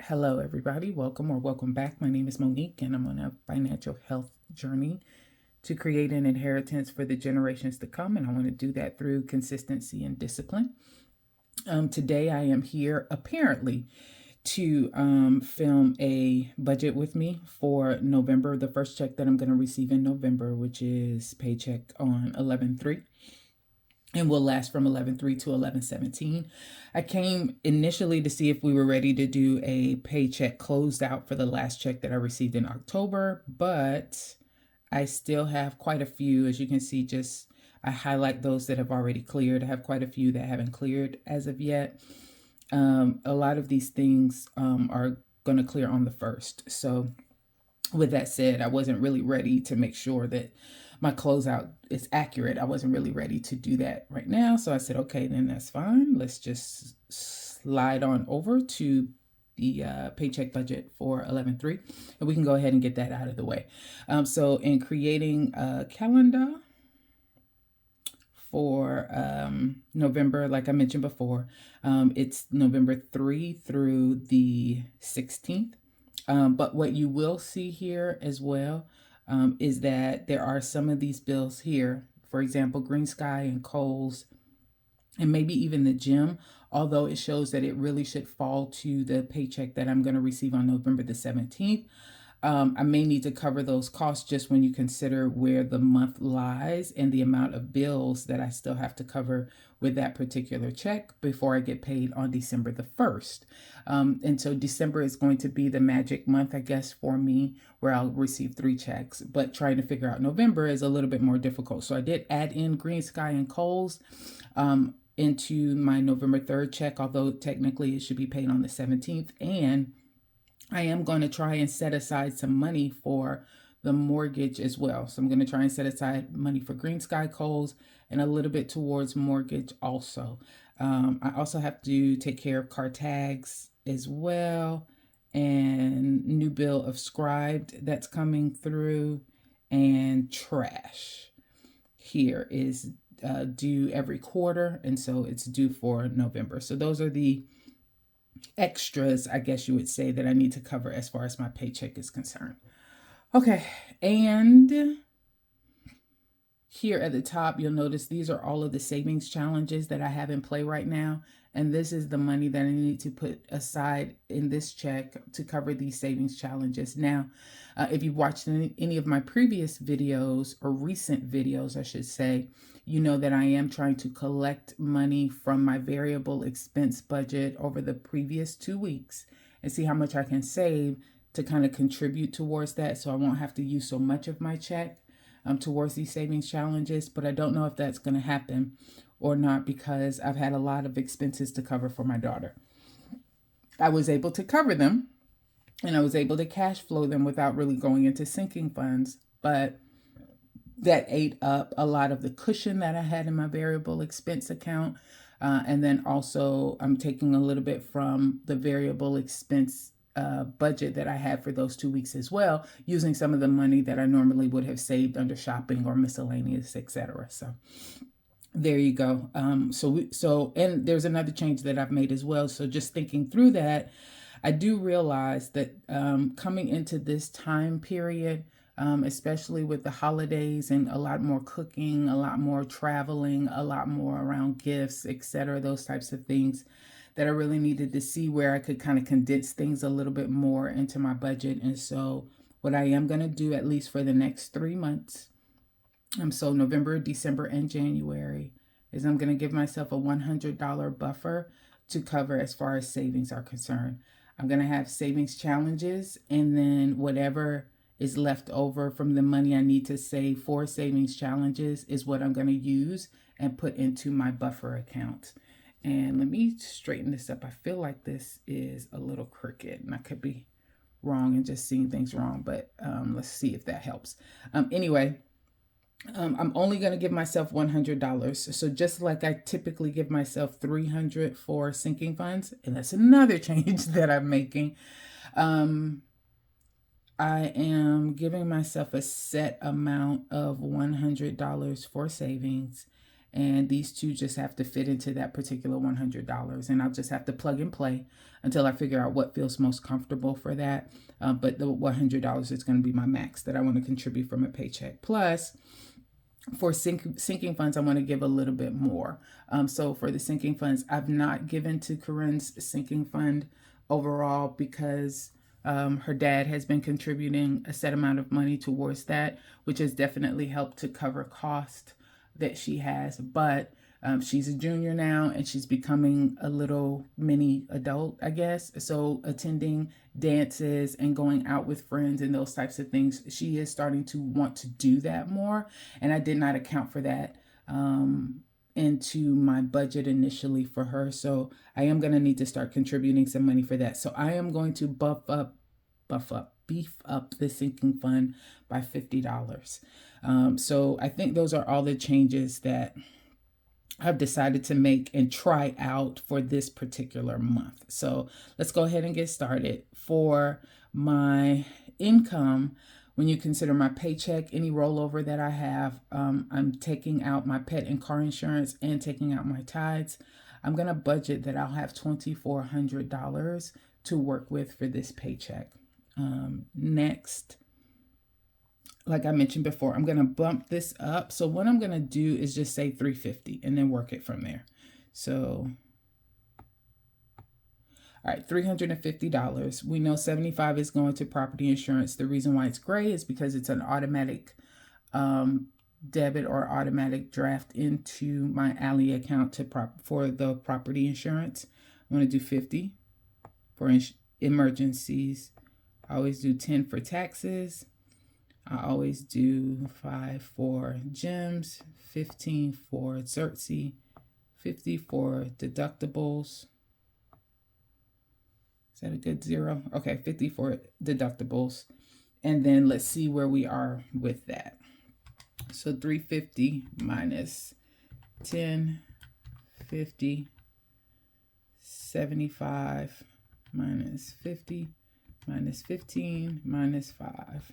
Hello, everybody. Welcome or welcome back. My name is Monique, and I'm on a financial health journey to create an inheritance for the generations to come. And I want to do that through consistency and discipline. Today, I am here apparently to film a budget with me for November, the first check that I'm going to receive in November, which is Paycheck on 11/3 and will last from 11/3 to 11/17. I came initially to see if we were ready to do a paycheck closed out for the last check that I received in October, but I still have quite a few. As you can see, just I highlight those that have already cleared. I have quite a few that haven't cleared as of yet. A lot of these things are going to clear on the 1st. So with that said, I wasn't really ready to make sure that my closeout is accurate. I wasn't really ready to do that right now. So I said, okay, then that's fine. Let's just slide on over to the paycheck budget for 11/3, and we can go ahead and get that out of the way. So in creating a calendar for November, like I mentioned before, it's November 3 through the 16th. But what you will see here as well is that there are some of these bills here, for example, Green Sky and Kohl's, and maybe even the gym, although it shows that it really should fall to the paycheck that I'm going to receive on November the 17th. I may need to cover those costs just when you consider where the month lies and the amount of bills that I still have to cover with that particular check before I get paid on December the 1st. And so December is going to be the magic month, I guess, for me, where I'll receive 3 checks. But trying to figure out November is a little bit more difficult. So I did add in Green Sky and Kohl's into my November 3rd check, although technically it should be paid on the 17th. And I am going to try and set aside some money for the mortgage as well. So I'm going to try and set aside money for Green Sky, Kohl's, and a little bit towards mortgage also. I also have to take care of car tags as well, and new bill of scribed that's coming through, and trash here is due every quarter, and so it's due for November. So those are the extras, I guess you would say, that I need to cover as far as my paycheck is concerned. Okay, and here at the top, you'll notice these are all of the savings challenges that I have in play right now. And this is the money that I need to put aside in this check to cover these savings challenges. Now, if you've watched any of my previous videos, or recent videos, I should say, you know that I am trying to collect money from my variable expense budget over the previous 2 weeks and see how much I can save to kind of contribute towards that, so I won't have to use so much of my check towards these savings challenges. But I don't know if that's going to happen or not, because I've had a lot of expenses to cover for my daughter. I was able to cover them, and I was able to cash flow them without really going into sinking funds, but that ate up a lot of the cushion that I had in my variable expense account. And then also I'm taking a little bit from the variable expense budget that I had for those 2 weeks as well, using some of the money that I normally would have saved under shopping or miscellaneous, etc. So there you go. And there's another change that I've made as well. So just thinking through that, I do realize that coming into this time period, especially with the holidays and a lot more cooking, a lot more traveling, a lot more around gifts, etc., those types of things, that I really needed to see where I could kind of condense things a little bit more into my budget. And so what I am going to do, at least for the next 3 months, so November, December, and January, is I'm going to give myself a $100 buffer to cover as far as savings are concerned. I'm going to have savings challenges, and then whatever is left over from the money I need to save for savings challenges is what I'm going to use and put into my buffer account. And let me straighten this up. I feel like this is a little crooked, and I could be wrong and just seeing things wrong, but let's see if that helps. Anyway, I'm only going to give myself $100. So just like I typically give myself $300 for sinking funds, and that's another change that I'm making. I am giving myself a set amount of $100 for savings, And these two just have to fit into that particular $100. And I'll just have to plug and play until I figure out what feels most comfortable for that. But the $100 is going to be my max that I want to contribute from a paycheck. Plus, for sinking funds, I want to give a little bit more. So for the sinking funds, I've not given to Corinne's sinking fund overall because her dad has been contributing a set amount of money towards that, which has definitely helped to cover cost that she has. But she's a junior now and she's becoming a little mini adult, I guess. So attending dances and going out with friends and those types of things, she is starting to want to do that more. And I did not account for that into my budget initially for her. So I am going to need to start contributing some money for that. So I am going to beef up the sinking fund by $50. So I think those are all the changes that I've decided to make and try out for this particular month. So let's go ahead and get started. For my income, when you consider my paycheck, any rollover that I have, I'm taking out my pet and car insurance and taking out my tithes. I'm going to budget that I'll have $2,400 to work with for this paycheck. Next, like I mentioned before, I'm going to bump this up. So what I'm going to do is just say $350 and then work it from there. So, all right, $350. We know $75 is going to property insurance. The reason why it's gray is because it's an automatic debit or automatic draft into my Ally account for the property insurance. I'm going to do 50 for emergencies. I always do 10 for taxes. I always do 5 for gyms, 15 for Xerxes, 50 for deductibles. Is that a good zero? Okay, 50 for deductibles. And then let's see where we are with that. So 350 minus 10, 50, 75 minus 50 minus 15 minus 5.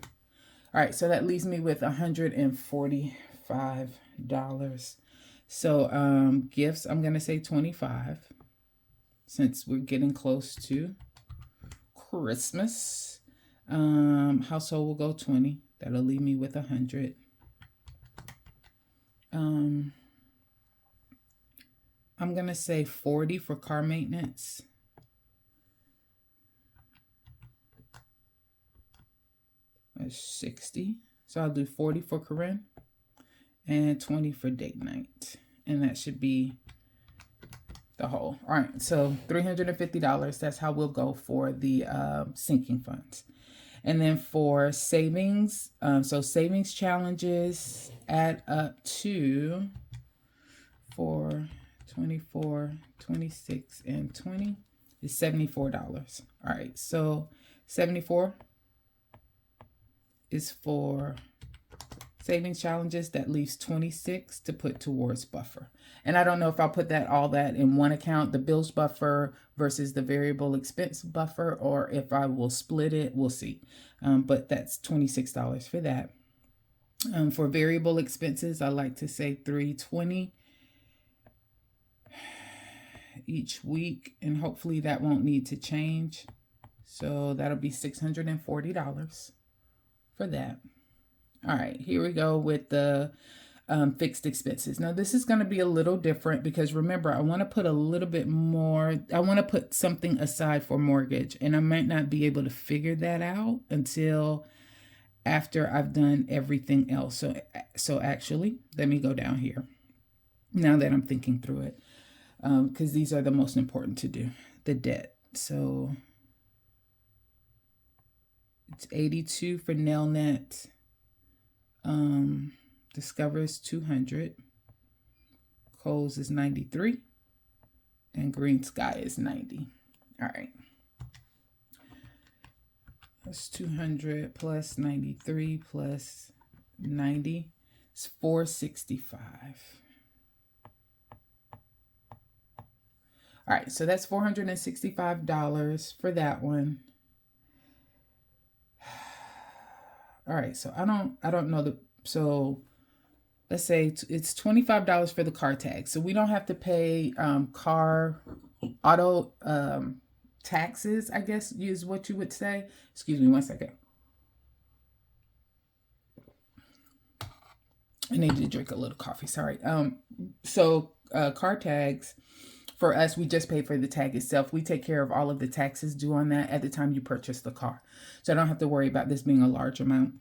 All right, so that leaves me with $145. So gifts, I'm going to say 25 since we're getting close to Christmas. Household will go 20. That'll leave me with 100. I'm going to say 40 for car maintenance. That's 60. So I'll do 40 for Corinne and 20 for date night. And that should be the whole. All right, so $350. That's how we'll go for the sinking funds. And then for savings, so savings challenges add up to 4, 24, 26, and 20 is $74. All right, so 74 is for savings challenges. That leaves 26 to put towards buffer. And I don't know if I'll put all that in one account, the bills buffer versus the variable expense buffer, or if I will split it, we'll see. But that's $26 for that. For variable expenses, I like to say $320 each week, and hopefully that won't need to change. So that'll be $640 for that. All right, here we go with the fixed expenses. Now this is going to be a little different because remember, I want to put a little bit more, I want to put something aside for mortgage, and I might not be able to figure that out until after I've done everything else. So actually, let me go down here now that I'm thinking through it, because these are the most important to do, the debt. So it's 82 for Nelnet. Discover is 200. Kohl's is 93. And Green Sky is 90. All right. That's 200 plus 93 plus 90. It's 465. All right, so that's $465 for that one. All right, so I don't know so let's say it's $25 for the car tag. So we don't have to pay car auto taxes, I guess is what you would say. Excuse me one second. I need to drink a little coffee. Sorry. So car tags, for us, we just pay for the tag itself. We take care of all of the taxes due on that at the time you purchase the car. So I don't have to worry about this being a large amount.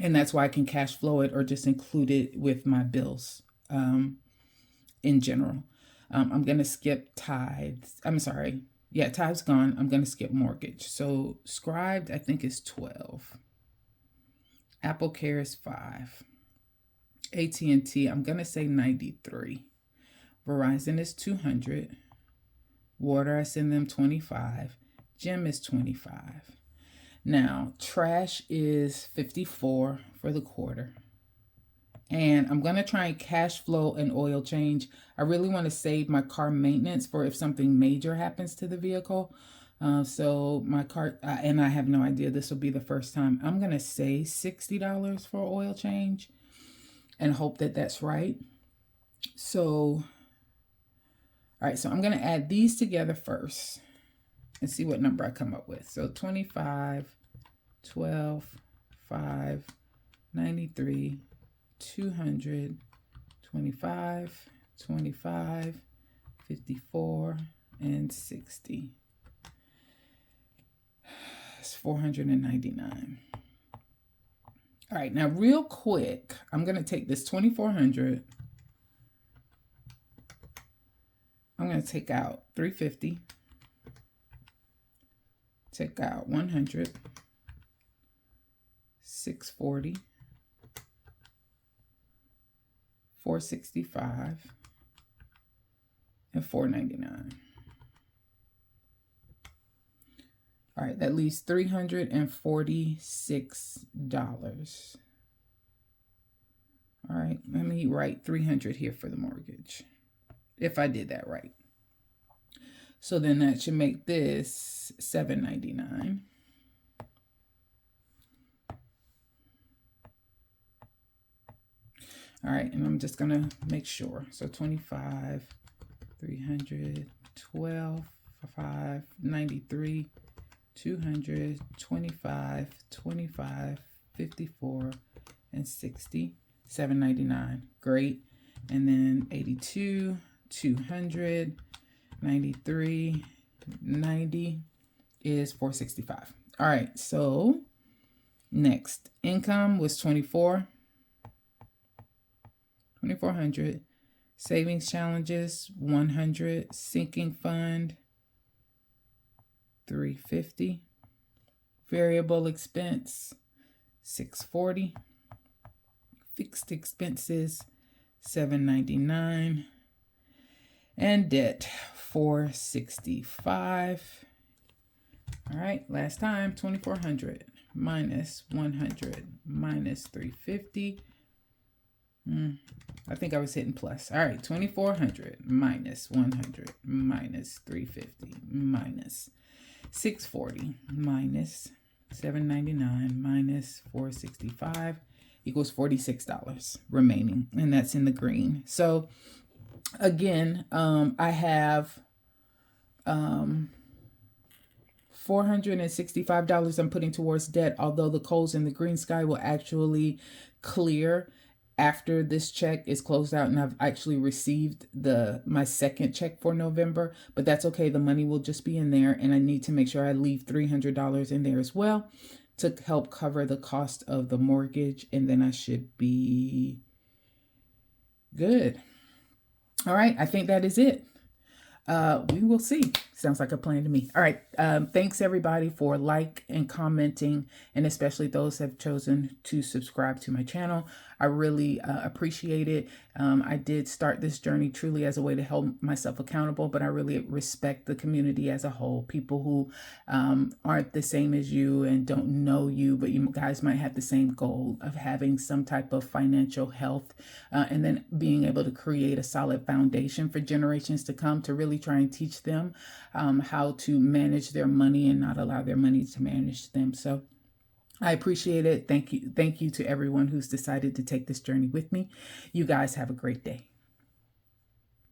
And that's why I can cash flow it or just include it with my bills in general. I'm going to skip tithes. I'm sorry. Yeah, tithes gone. I'm going to skip mortgage. So Scribed, I think, is 12. Apple Care is 5. AT&T, I'm going to say 93. Verizon is 200. Water, I send them 25. Gym is 25. Now, trash is 54 for the quarter. And I'm going to try and cash flow an oil change. I really want to save my car maintenance for if something major happens to the vehicle. So my car, and I have no idea, this will be the first time. I'm going to say $60 for oil change and hope that that's right. So, all right, so I'm going to add these together first and see what number I come up with. So 25, 12, 5, 93, 200, 25, 25, 54, and 60. It's 499. All right, now real quick, I'm going to take this 2,400. I'm going to take out 350. Take out 100. 640. 465. And 499. All right, that leaves $346. All right, let me write 300 here for the mortgage, if I did that right. So then that should make this $799. All right, and I'm just gonna make sure. So 25, 300, 12, 5, 93, 200, 25, 25, 54, and 60, $799. Great. And then 82, 200, 93, 90 is $465. All right, so next, income was 2,400. Savings challenges, 100. Sinking fund, 350. Variable expense, 640. Fixed expenses, 799. And debt, 465. All right, last time, 2,400 minus 100 minus 350. I think I was hitting plus. All right, 2,400 minus 100 minus 350 minus 640 minus 799 minus 465 equals $46 remaining, and that's in the green. So again, I have $465 I'm putting towards debt, although the coals in the green sky will actually clear after this check is closed out and I've actually received my second check for November, but that's okay. The money will just be in there, and I need to make sure I leave $300 in there as well to help cover the cost of the mortgage, and then I should be good. All right, I think that is it. We will see. Sounds like a plan to me. All right. Thanks everybody for and commenting, and especially those that have chosen to subscribe to my channel. I really appreciate it. I did start this journey truly as a way to hold myself accountable, but I really respect the community as a whole. People who aren't the same as you and don't know you, but you guys might have the same goal of having some type of financial health, and then being able to create a solid foundation for generations to come, to really try and teach them how to manage their money and not allow their money to manage them. So I appreciate it. Thank you. Thank you to everyone who's decided to take this journey with me. You guys have a great day.